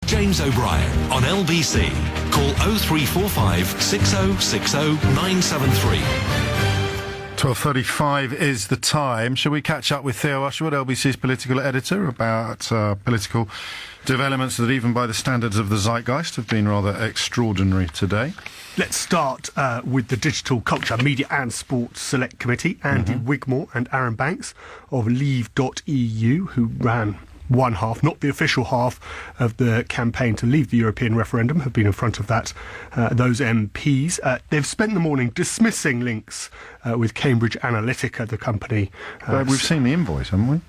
James O'Brien on LBC. Call 0345 6060 973. 12:35 is the time. Shall we catch up with Theo Usherwood, LBC's political editor, about political developments that, even by the standards of the zeitgeist, have been rather extraordinary today? Let's start with the Digital Culture, Media and Sports Select Committee. Andy Wigmore and Arron Banks of Leave.EU, who ran one half, not the official half, of the campaign to leave the European referendum, have been in front of those MPs. They've spent the morning dismissing links with Cambridge Analytica, the company. We've seen the invoice, haven't we?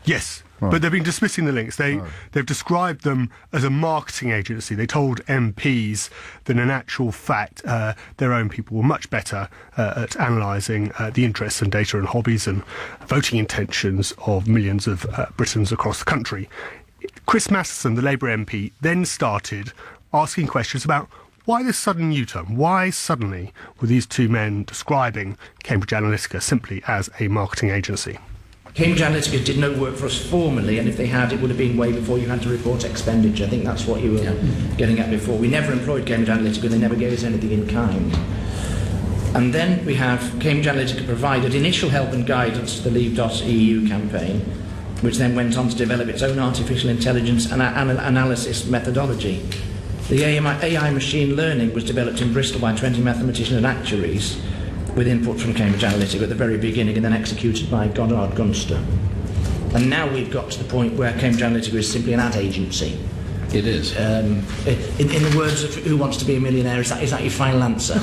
Yes, right. But they've been dismissing the links. They've described them as a marketing agency. They told MPs that in actual fact their own people were much better at analysing the interests and data and hobbies and voting intentions of millions of Britons across the country. Chris Masterson, the Labour MP, then started asking questions about why this sudden U-turn? Why suddenly were these two men describing Cambridge Analytica simply as a marketing agency? Cambridge Analytica did no work for us formally, and if they had, it would have been way before you had to report expenditure. I think that's what you were getting at before. We never employed Cambridge Analytica, they never gave us anything in kind. And then we have Cambridge Analytica provided initial help and guidance to the Leave.EU campaign, which then went on to develop its own artificial intelligence and analysis methodology. The AI machine learning was developed in Bristol by 20 mathematicians and actuaries, with input from Cambridge Analytica at the very beginning and then executed by Goddard Gunster. And now we've got to the point where Cambridge Analytica is simply an ad agency. It is. In the words of Who Wants to Be a Millionaire, is that your final answer?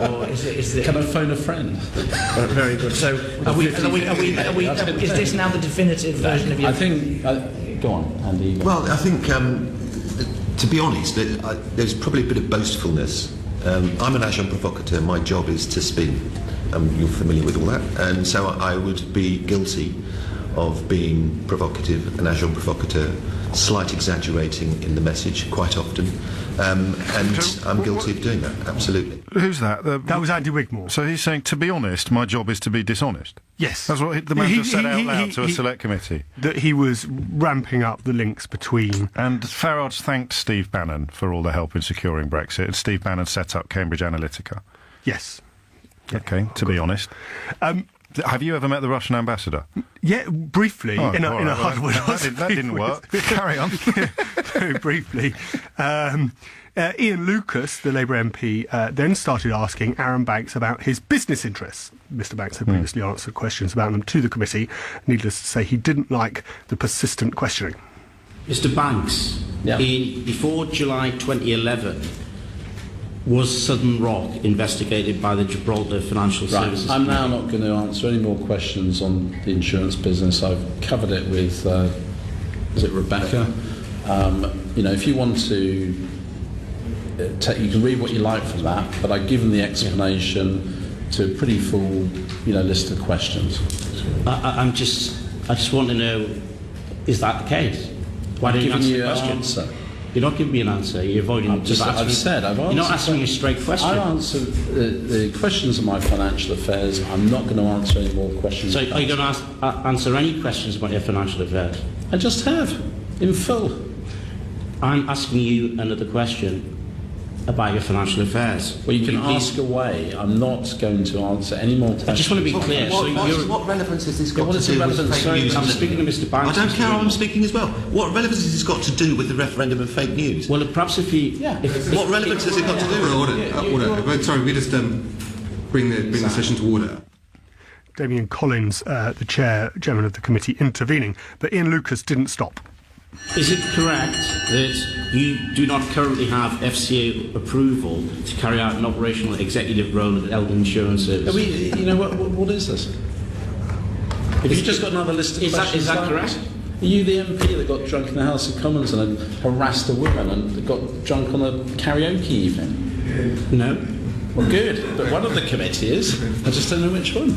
Or is it? Can I phone a friend? Very good. So, is this now the definitive version of your... I think... go on, Andy. Well, I think, to be honest, there's probably a bit of boastfulness. I'm an agent provocateur. My job is to spin. You're familiar with all that. And so I would be guilty of being provocative, an agent provocateur, slight exaggerating in the message quite often. And I'm guilty of doing that, absolutely. Who's that? That was Andy Wigmore. So he's saying, to be honest, my job is to be dishonest? Yes. That's what the man just said out loud to a select committee. That he was ramping up the links between... And Farage thanked Steve Bannon for all the help in securing Brexit, and Steve Bannon set up Cambridge Analytica. Yes. OK, to be honest. Have you ever met the Russian ambassador? Yeah, briefly, in a hard way. That didn't work. Carry on. Very briefly. Ian Lucas, the Labour MP, then started asking Arron Banks about his business interests. Mr Banks had previously answered questions about them to the committee. Needless to say, he didn't like the persistent questioning. Mr Banks, before July 2011, was Southern Rock investigated by the Gibraltar Financial Services? I'm now not going to answer any more questions on the insurance business. I've covered it with, is it Rebecca? If you want to, you can read what you like from that, but I've given the explanation to a pretty full, list of questions. I just want to know, is that the case? Why don't you answer the question? You're not giving me an answer. You're avoiding. I've answered. You're not asking me a straight question. I answer the questions of my financial affairs. I'm not going to answer any more questions. So, are you going to answer any questions about your financial affairs? I just have, in full. I'm asking you another question about your financial affairs. Well, you can ask away. I'm not going to answer any more questions. I just want to be clear. What relevance has this got to do with fake news? I'm speaking to Mr Banks. I don't care, I'm speaking as well. What relevance has this got to do with the referendum and fake news? Well, perhaps if you... what relevance has it got to do with order. Sorry, we just bring the session to order. Damien Collins, the chairman of the committee, intervening. But Ian Lucas didn't stop. Is it correct that you do not currently have FCA approval to carry out an operational executive role at Eldon Insurance Service? What is this? Have you just got another list of questions? Is that correct? Are you the MP that got drunk in the House of Commons and harassed a woman and got drunk on a karaoke evening? No. Well, good. But one of the committee is. I just don't know which one.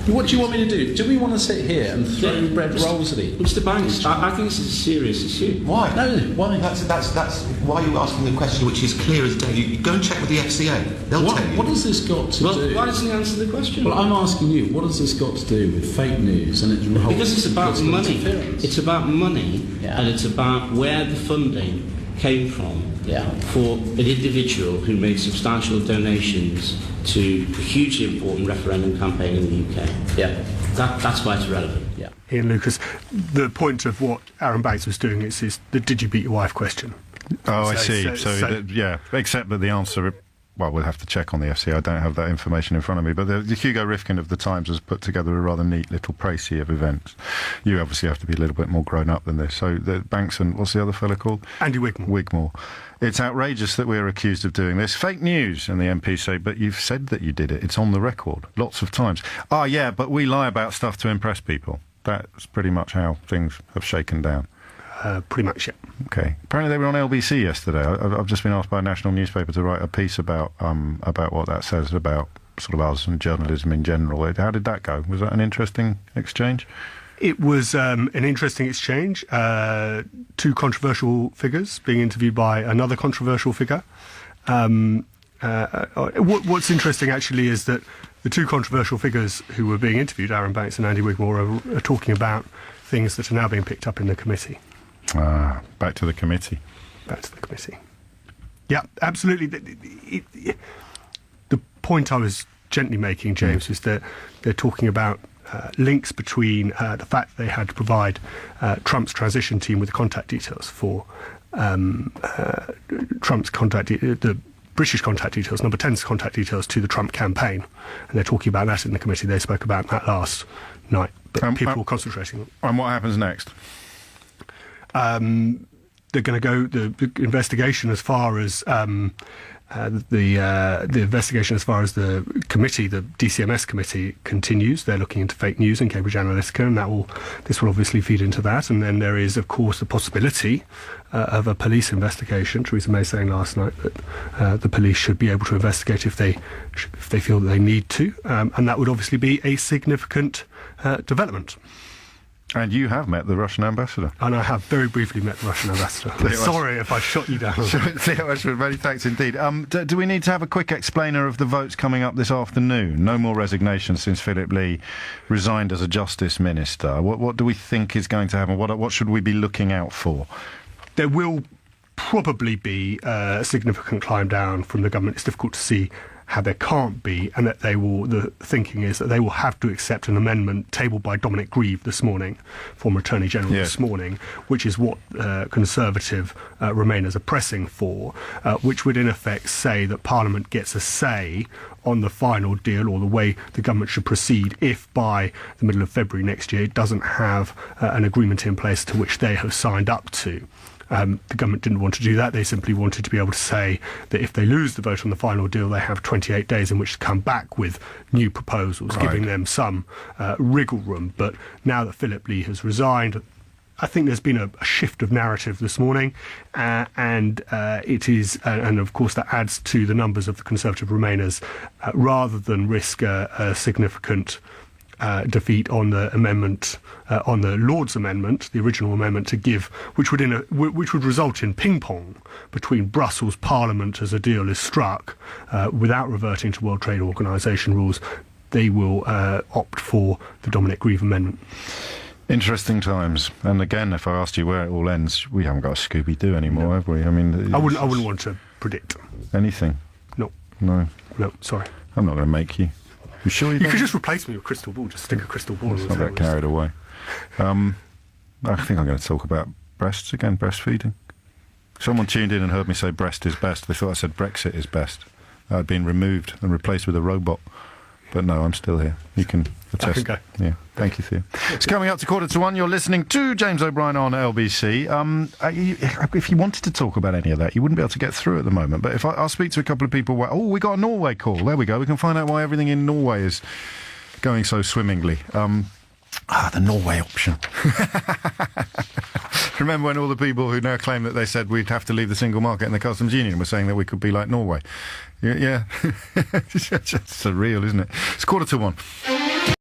What do you want me to do? Do we want to sit here and throw bread rolls at each? It's the banks. I think this is a serious issue. Why? No, why? That's why you're asking a question which is clear as day. You go and check with the FCA. They'll tell you. What has this got to do? Why doesn't he answer the question? Well, I'm asking you, what has this got to do with fake news and its role? Because it's about money. Interference? It's about money, and it's about where the funding came from for an individual who made substantial donations to a hugely important referendum campaign in the UK. Yeah. That's why it's relevant. Yeah. Ian Lucas, the point of what Arron Banks was doing is the did you beat your wife question. Oh, I see. So, yeah, except that the answer, well, we'll have to check on the FCA. I don't have that information in front of me. But the Hugo Rifkin of The Times has put together a rather neat little précis of events. You obviously have to be a little bit more grown up than this. So the Banks and, what's the other fella called? Andy Wigmore. Wigmore. It's outrageous that we're accused of doing this. Fake news. And the MPs say, but you've said that you did it. It's on the record. Lots of times. Oh, yeah, but we lie about stuff to impress people. That's pretty much how things have shaken down. Pretty much, yeah. Okay. Apparently they were on LBC yesterday. I've just been asked by a national newspaper to write a piece about what that says about sort of us and journalism in general. How did that go? Was that an interesting exchange? It was an interesting exchange. Two controversial figures being interviewed by another controversial figure. What's interesting, actually, is that the two controversial figures who were being interviewed, Arron Banks and Andy Wigmore, are talking about things that are now being picked up in the committee. Back to the committee. Back to the committee. Yeah, absolutely. The point I was gently making, James, is that they're talking about links between the fact that they had to provide Trump's transition team with contact details for Trump's the British contact details, number 10's contact details to the Trump campaign. And they're talking about that in the committee. They spoke about that last night, but people were concentrating on. And what happens next? They're going to go the investigation as far as the investigation as far as the committee, the DCMS committee, continues. They're looking into fake news and Cambridge Analytica, and this will obviously feed into that. And then there is, of course, the possibility of a police investigation. Theresa May saying last night that the police should be able to investigate if they feel that they need to, and that would obviously be a significant development. And you have met the Russian ambassador. And I have very briefly met the Russian ambassador. Sorry if I shot you down. Theo Ashford, many thanks indeed. Do we need to have a quick explainer of the votes coming up this afternoon? No more resignations since Philip Lee resigned as a Justice Minister. What do we think is going to happen? What should we be looking out for? There will probably be a significant climb down from the government. It's difficult to see how there can't be, and that the thinking is that they will have to accept an amendment tabled by Dominic Grieve this morning, former Attorney General this morning, which is what Conservative Remainers are pressing for, which would in effect say that Parliament gets a say on the final deal or the way the government should proceed if by the middle of February next year it doesn't have an agreement in place to which they have signed up to. The government didn't want to do that. They simply wanted to be able to say that if they lose the vote on the final deal, they have 28 days in which to come back with new proposals, giving them some wriggle room. But now that Philip Lee has resigned, I think there's been a shift of narrative this morning, and it is, and of course that adds to the numbers of the Conservative Remainers, rather than risk a significant defeat on the amendment, on the Lord's amendment, the original amendment to give, which would result in ping pong between Brussels Parliament as a deal is struck, without reverting to World Trade Organisation rules. They will opt for the Dominic Grieve amendment. Interesting times. And again, if I asked you where it all ends, we haven't got a Scooby-Doo anymore, have we? I mean, I wouldn't want to predict anything. No, sorry. I'm not going to make you. You sure you could just replace me with a crystal ball, just stick a crystal ball. Let's not get carried away. I think I'm going to talk about breasts again, breastfeeding. Someone tuned in and heard me say breast is best. They thought I said Brexit is best. I'd been removed and replaced with a robot. But no, I'm still here. You can attest. I can go. Yeah, thank you, Theo. It's coming up to 1:45. You're listening to James O'Brien on LBC. If you wanted to talk about any of that, you wouldn't be able to get through at the moment. But if I'll speak to a couple of people. We got a Norway call. There we go. We can find out why everything in Norway is going so swimmingly. The Norway option. Remember when all the people who now claim that they said we'd have to leave the single market and the customs union were saying that we could be like Norway? Yeah. It's surreal, isn't it? It's 1:45.